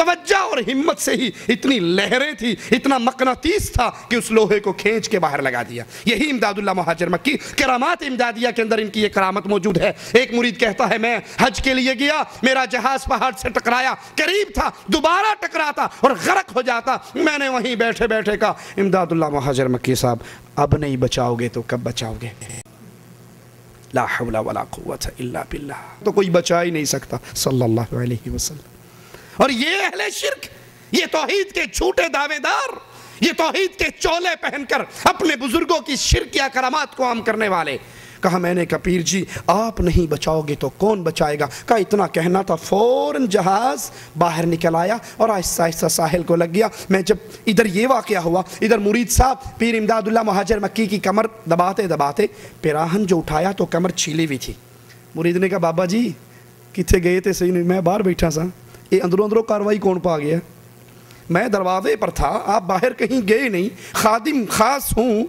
توجہ اور ہمت سے ہی اتنی لہریں تھی، اتنا مقناطیس تھا کہ اس لوہے کو کھینچ کے باہر لگا دیا۔ یہی امداد اللہ مہاجر مکی، کرامات امدادیہ کے اندر ان کی یہ کرامت موجود ہے۔ ایک مرید کہتا ہے میں حج کے لیے گیا، میرا جہاز پہاڑ سے ٹکرایا، قریب تھا دوبارہ ٹکراتا اور غرق ہو جاتا، میں نے وہیں بیٹھے بیٹھے کہا امداد اللہ مہاجر مکی صاحب اب نہیں بچاؤ گے تو کب بچاؤ گے؟ لا حول ولا قوت الا باللہ، تو کوئی بچا ہی نہیں سکتا صلی اللہ علیہ وسلم۔ اور یہ اہل شرک، یہ توحید کے جھوٹے دعوے دار، یہ توحید کے چولے پہن کر اپنے بزرگوں کی شرکیہ کرامات کو عام کرنے والے، کہا میں نے کہا پیر جی آپ نہیں بچاؤ گے تو کون بچائے گا؟ کہا اتنا کہنا تھا، فوراً جہاز باہر نکل آیا اور آہستہ آہستہ ساحل کو لگ گیا۔ میں جب ادھر یہ واقعہ ہوا، ادھر مرید صاحب پیر امداد اللہ مہاجر مکی کی کمر دباتے دباتے پیراہن جو اٹھایا تو کمر چھیلی ہوئی تھی۔ مرید نے کہا بابا جی کتنے گئے تھے؟ صحیح نہیں، میں باہر بیٹھا سا، یہ اندروں اندروں کاروائی کون پا گیا؟ میں دروازے پر تھا، آپ باہر کہیں گئے نہیں، خادم خاص ہوں،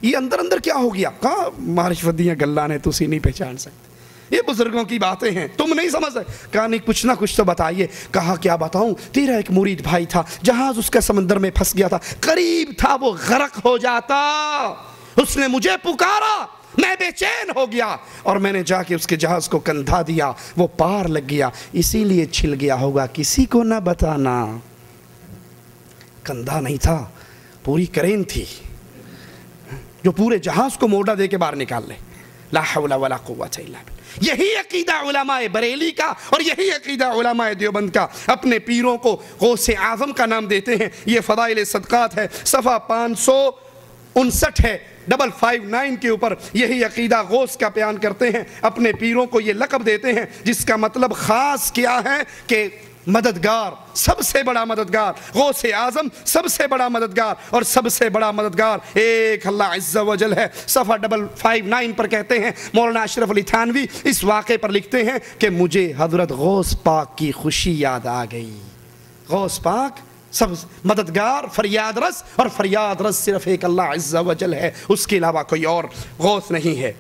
یہ اندر اندر کیا ہو گیا؟ کہا معرفت گلاں نے تسی نہیں پہچان سکتے، یہ بزرگوں کی باتیں ہیں، تم نہیں سمجھ سکتے۔ کہا نہیں کچھ نہ کچھ تو بتائیے۔ کہا کیا بتاؤں، تیرا ایک مرید بھائی تھا، جہاز اس کا سمندر میں پھنس گیا تھا، قریب تھا وہ غرق ہو جاتا، اس نے مجھے پکارا، میں بے چین ہو گیا اور میں نے جا کے اس کے جہاز کو کندھا دیا، وہ پار لگ گیا، اسی لیے چھل گیا ہوگا، کسی کو نہ بتانا۔ کندھا نہیں تھا، پوری کرین تھی جو پورے جہاز کو موڑا دے کے باہر نکال لے۔ لا حول ولا قوت الا باللہ۔ یہی عقیدہ علماء بریلی کا اور یہی عقیدہ علماء دیوبند کا، اپنے پیروں کو غوث اعظم کا نام دیتے ہیں۔ یہ فضائل صدقات ہے، صفحہ 559 ہے، 559 کے اوپر یہی عقیدہ غوث کا بیان کرتے ہیں، اپنے پیروں کو یہ لقب دیتے ہیں جس کا مطلب خاص کیا ہے کہ مددگار، سب سے بڑا مددگار، غوث اعظم سب سے بڑا مددگار، اور سب سے بڑا مددگار ایک اللہ عز و جل ہے۔ صفحہ 559 پر کہتے ہیں، مولانا اشرف علی تھانوی اس واقعے پر لکھتے ہیں کہ مجھے حضرت غوث پاک کی خوشی یاد آ گئی۔ غوث پاک سب مددگار، فریاد رس، اور فریاد رس صرف ایک اللہ عز و جل ہے، اس کے علاوہ کوئی اور غوث نہیں ہے۔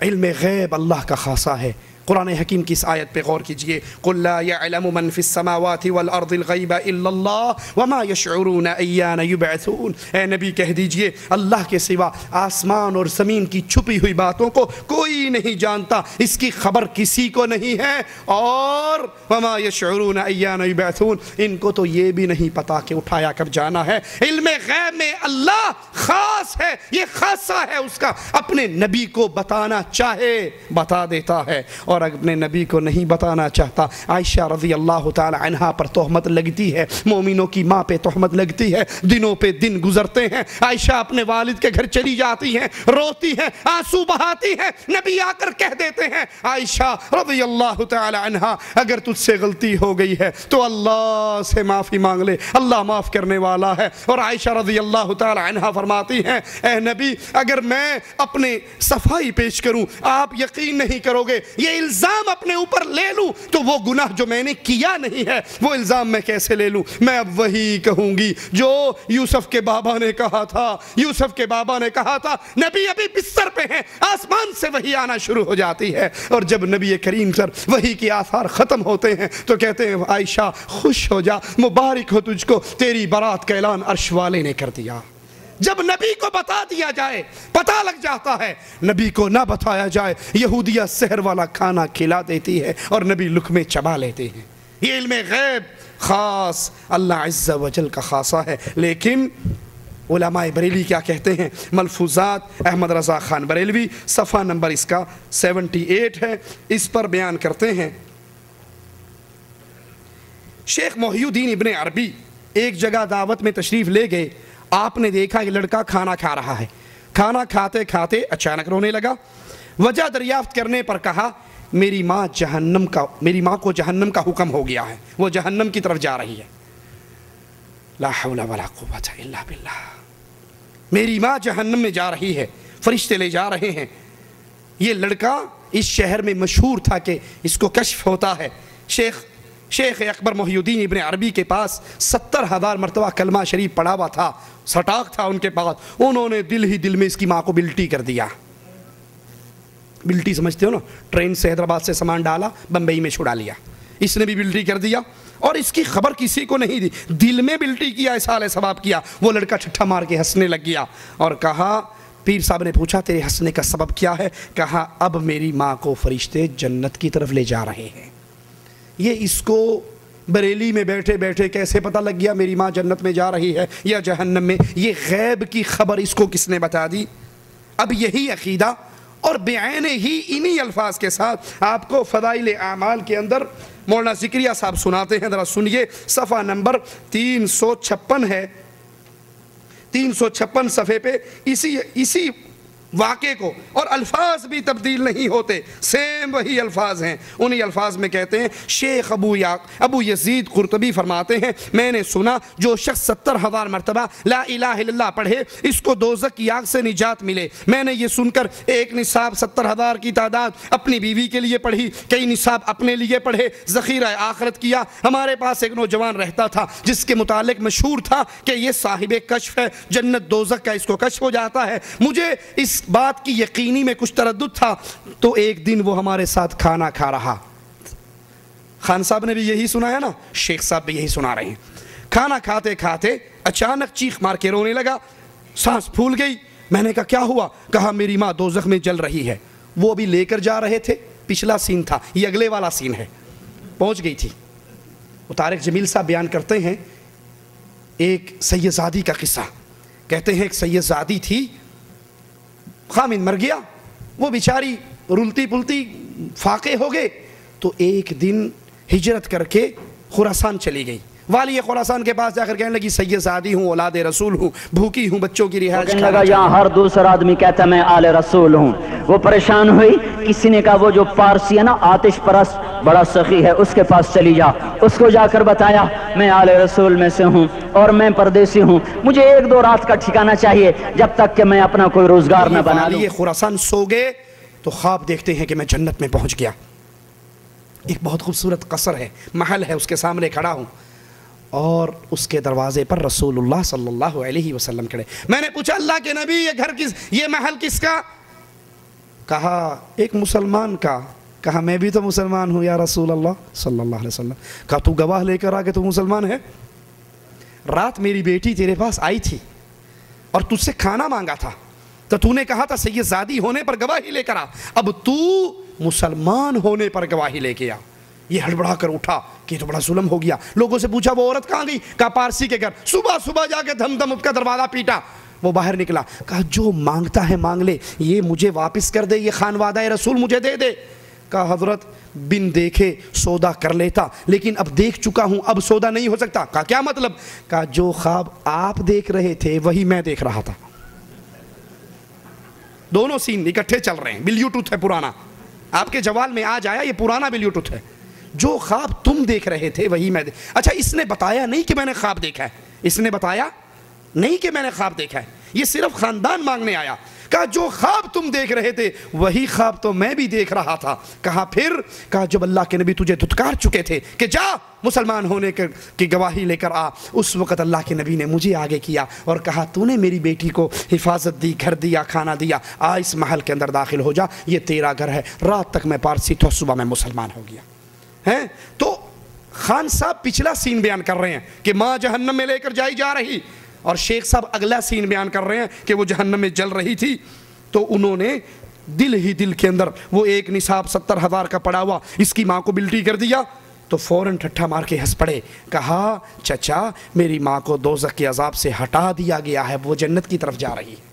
علم غیب اللہ کا خاصہ ہے۔ قرآن حکیم کی اس آیت پہ غور کیجئے، قُلْ لَا يَعْلَمُ مَنْ فِي السَّمَاوَاتِ وَالْأَرْضِ الْغَيْبَ إِلَّا اللَّهُ وَمَا يَشْعُرُونَ أَيَّانَ يُبْعَثُونَ۔ اے نبی کہہ دیجئے اللہ کے سوا آسمان اور زمین کی چھپی ہوئی باتوں کو کوئی نہیں جانتا، اس کی خبر کسی کو نہیں ہے، اور وَمَا يَشْعُرُونَ أَيَّانَ يُبْعَثُونَ، ان کو تو یہ بھی نہیں پتا کہ اٹھایا کب جانا ہے۔ علم غیب میں اللہ خاص ہے، یہ خاصہ ہے اس کا، اپنے نبی کو بتانا چاہے بتا دیتا ہے، اور اپنے نبی کو نہیں بتانا چاہتا۔ عائشہ رضی اللہ تعالی عنہا پر تہمت لگتی ہے، مومنوں کی ماں پہ تہمت لگتی ہے، دنوں پہ دن گزرتے ہیں، عائشہ اپنے والد کے گھر چلی جاتی ہیں، روتی ہیں، آنسو بہاتی ہیں، نبی آ کر کہہ دیتے ہیں عائشہ رضی اللہ تعالی عنہا اگر تجھ سے غلطی ہو گئی ہے تو اللہ سے معافی مانگ لے، اللہ معاف کرنے والا ہے۔ اور عائشہ رضی اللہ تعالی عنہا فرماتی ہیں اے نبی اگر میں اپنے صفائی پیش کروں آپ یقین نہیں کرو گے، یہ الزام اپنے اوپر لے لوں تو وہ گناہ جو میں نے کیا نہیں ہے وہ الزام میں کیسے لے لوں؟ میں اب وہی کہوں گی جو یوسف کے بابا نے کہا تھا۔ یوسف کے بابا نے کہا تھا نبی ابھی بستر پہ ہیں، آسمان سے وحی آنا شروع ہو جاتی ہے، اور جب نبی کریم سر وحی کی آثار ختم ہوتے ہیں تو کہتے ہیں عائشہ خوش ہو جا، مبارک ہو تجھ کو، تیری برات کا اعلان عرش والے نے کر دیا۔ جب نبی کو بتا دیا جائے پتہ لگ جاتا ہے، نبی کو نہ بتایا جائے یہودیہ سحر والا کھانا کھلا دیتی ہے اور نبی لقمے چبا لیتے ہیں۔ یہ علم غیب خاص اللہ عز و جل کا خاصہ ہے۔ لیکن علماء بریلی کیا کہتے ہیں؟ ملفوظات احمد رضا خان بریلوی صفحہ نمبر اس کا 78 ہے، اس پر بیان کرتے ہیں شیخ محی الدین ابن عربی ایک جگہ دعوت میں تشریف لے گئے، آپ نے دیکھا یہ لڑکا کھانا کھا رہا ہے، کھانا کھاتے کھاتے اچانک رونے لگا، وجہ دریافت کرنے پر کہا میری ماں کو جہنم کا حکم ہو گیا ہے، وہ جہنم کی طرف جا رہی ہے۔ لا حول ولا قوت الا باللہ، میری ماں جہنم میں جا رہی ہے، فرشتے لے جا رہے ہیں۔ یہ لڑکا اس شہر میں مشہور تھا کہ اس کو کشف ہوتا ہے۔ شیخ اکبر محی الدین ابن عربی کے پاس 70,000 مرتبہ کلمہ شریف پڑھا ہوا تھا، سٹاک تھا ان کے پاس، انہوں نے دل ہی دل میں اس کی ماں کو بلٹی کر دیا۔ بلٹی سمجھتے ہو نا، ٹرین سے حیدرآباد سے سامان ڈالا، بمبئی میں چھڑا لیا، اس نے بھی الٹی کر دیا اور اس کی خبر کسی کو نہیں دی، دل میں الٹی کیا، اصال ثواب کیا۔ وہ لڑکا ٹھٹھا مار کے ہنسنے لگ گیا اور کہا، پیر صاحب نے پوچھا تیرے ہنسنے کا سبب کیا ہے؟ کہا اب میری ماں کو فرشتے جنت کی طرف لے جا رہے ہیں۔ یہ اس کو بریلی میں بیٹھے بیٹھے کیسے پتہ لگ گیا میری ماں جنت میں جا رہی ہے یا جہنم میں؟ یہ غیب کی خبر اس کو کس نے بتا دی؟ اب یہی عقیدہ اور بعین ہی انہی الفاظ کے ساتھ آپ کو فضائل اعمال کے اندر مولانا ذکریہ صاحب سناتے ہیں، ذرا سنیے، صفحہ نمبر 356 ہے، 356 صفحے پہ اسی واقعے کو، اور الفاظ بھی تبدیل نہیں ہوتے، سیم وہی الفاظ ہیں، انہی الفاظ میں کہتے ہیں۔ شیخ ابو یزید قرطبی فرماتے ہیں میں نے سنا جو شخص 70,000 مرتبہ لا الہ الا اللہ پڑھے اس کو دوزخ کی آگ سے نجات ملے۔ میں نے یہ سن کر ایک نصاب 70,000 کی تعداد اپنی بیوی کے لیے پڑھی، کئی نصاب اپنے لیے پڑھے، ذخیرہ آخرت کیا۔ ہمارے پاس ایک نوجوان رہتا تھا جس کے متعلق مشہور تھا کہ یہ صاحب کشف ہے، جنت دوزخ کا اس کو کشف ہو جاتا ہے۔ مجھے اس بات کی یقینی میں کچھ تردد تھا، تو ایک دن وہ ہمارے ساتھ کھانا کھا رہا۔ خان صاحب نے بھی یہی سنا ہے نا، شیخ صاحب بھی یہی سنا رہے ہیں۔ کھانا کھاتے کھاتے اچانک چیخ مار کے رونے لگا، سانس پھول گئی۔ میں نے کہا کیا ہوا؟ کہا میری ماں دوزخ میں جل رہی ہے۔ وہ ابھی لے کر جا رہے تھے، پچھلا سین تھا، یہ اگلے والا سین ہے، پہنچ گئی تھی۔ وہ طارق جمیل صاحب بیان کرتے ہیں ایک سیدزادی کا قصہ، کہتے ہیں ایک سیدزادی تھی، خامد مر گیا، وہ بیچاری رلتی پلتی فاقے ہو گئے، تو ایک دن ہجرت کر کے خراسان چلی گئی۔ والی خراسان کے پاس جا کر کہنے لگی سیدزادی ہوں، اولاد رسول ہوں، بھوکی ہوں، بچوں کی رہائش کہنے لگا یہاں ہر دوسرا آدمی کہتا ہے میں آل رسول ہوں۔ وہ پریشان ہوئی، کسی نے کہا وہ جو پارسی ہے نا آتش پرست بڑا سخی ہے اس کے پاس چلی جا۔ اس کو جا کر بتایا میں آل رسول میں سے ہوں اور میں پردیسی ہوں، مجھے 1-2 رات کا ٹھکانہ چاہیے جب تک کہ میں اپنا کوئی روزگار نہ بنا لوں۔ والی خراسان سو گئے تو خواب دیکھتے ہیں کہ میں جنت میں پہنچ گیا، ایک بہت خوبصورت قصر ہے، محل ہے، اس کے سامنے کھڑا ہوں اور اس کے دروازے پر رسول اللہ صلی اللہ علیہ وسلم کھڑے۔ میں نے پوچھا اللہ کے نبی یہ گھر کس، یہ محل کس کا؟ کہا ایک مسلمان کا۔ کہا میں بھی تو مسلمان ہوں یا رسول اللہ صلی اللہ علیہ وسلم۔ کہا تو گواہ لے کر آ کہ تو مسلمان ہے؟ رات میری بیٹی تیرے پاس آئی تھی اور تجھ سے کھانا مانگا تھا، تو نے کہا تھا سیدزادی ہونے پر گواہی لے کر آ، اب تو مسلمان ہونے پر گواہی لے کے آ۔ یہ ہڑبڑا کر اٹھا کہ تو بڑا ظلم ہو گیا۔ لوگوں سے پوچھا وہ عورت کہاں گئی؟ کہا پارسی کے گھر۔ صبح جا کے دھم دھم اس کا دروازہ پیٹا، وہ باہر نکلا، کہا جو مانگتا ہے مانگ لے، یہ مجھے واپس کر دے، یہ خان وعدہ رسول مجھے دے دے۔ کہا حضرت بن دیکھے سودا کر لیتا، لیکن اب دیکھ چکا ہوں، اب سودا نہیں ہو سکتا۔ کہا کیا مطلب؟ کہا جو خواب آپ دیکھ رہے تھے وہی میں دیکھ رہا تھا۔ دونوں سین اکٹھے چل رہے ہیں، بلیوٹوتھ ہے پرانا، آپ کے جوال میں آج آیا، یہ پرانا بلیوٹوتھ ہے۔ جو خواب تم دیکھ رہے تھے وہی میں اچھا اس نے بتایا نہیں کہ میں نے خواب دیکھا ہے، اس نے بتایا نہیں کہ میں نے خواب دیکھا ہے، یہ صرف خاندان مانگنے آیا۔ کہا جو خواب تم دیکھ رہے تھے وہی خواب تو میں بھی دیکھ رہا تھا۔ کہا پھر؟ کہا جب اللہ کے نبی تجھے دھتکار چکے تھے کہ جا مسلمان ہونے کی گواہی لے کر آ، اس وقت اللہ کے نبی نے مجھے آگے کیا اور کہا تو نے میری بیٹی کو حفاظت دی، گھر دیا، کھانا دیا، آ اس محل کے اندر داخل ہو جا، یہ تیرا گھر ہے۔ رات تک میں پارسی تھا، صبح میں مسلمان ہو گیا ہے۔ تو خان صاحب پچھلا سین بیان کر رہے ہیں کہ ماں جہنم میں لے کر جائی جا رہی، اور شیخ صاحب اگلا سین بیان کر رہے ہیں کہ وہ جہنم میں جل رہی تھی۔ تو انہوں نے دل ہی دل کے اندر وہ ایک نصاب 70,000 کا پڑا ہوا اس کی ماں کو بلٹی کر دیا، تو فوراً ٹھٹھا مار کے ہنس پڑے۔ کہا چچا میری ماں کو دوزخ کے عذاب سے ہٹا دیا گیا ہے، وہ جنت کی طرف جا رہی ہے۔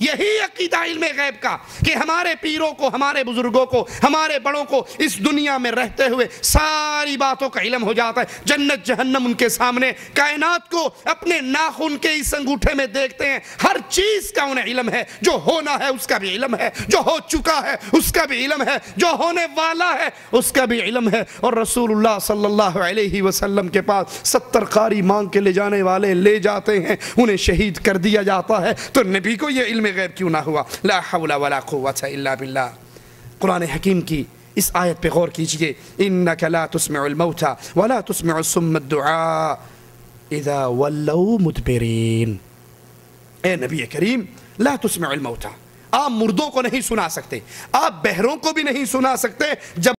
یہی عقیدہ علم غیب کا کہ ہمارے پیروں کو، ہمارے بزرگوں کو، ہمارے بڑوں کو اس دنیا میں رہتے ہوئے ساری باتوں کا علم ہو جاتا ہے۔ جنت جہنم ان کے سامنے، کائنات کو اپنے ناخن کے اس انگوٹھے میں دیکھتے ہیں، ہر چیز کا انہیں علم ہے، جو ہونا ہے اس کا بھی علم ہے، جو ہو چکا ہے اس کا بھی علم ہے، جو ہونے والا ہے اس کا بھی علم ہے۔ اور رسول اللہ صلی اللہ علیہ وسلم کے پاس 70 قاری مانگ کے لے جانے والے لے جاتے ہیں، انہیں شہید کر دیا جاتا ہے، تو نبی کو یہ علم غیب کیوں نہ ہوا؟ لا حول ولا قوة الا باللہ۔ قرآن حکیم کی اس آیت پہ غور کیجئے، انک لا تسمع الموتى ولا تسمع الصم الدعاء اذا ولوا مدبرین۔ اے نبی کریم لا تسمع الموتى، آپ مردوں کو نہیں سنا سکتے، آپ بہروں کو بھی نہیں سنا سکتے جب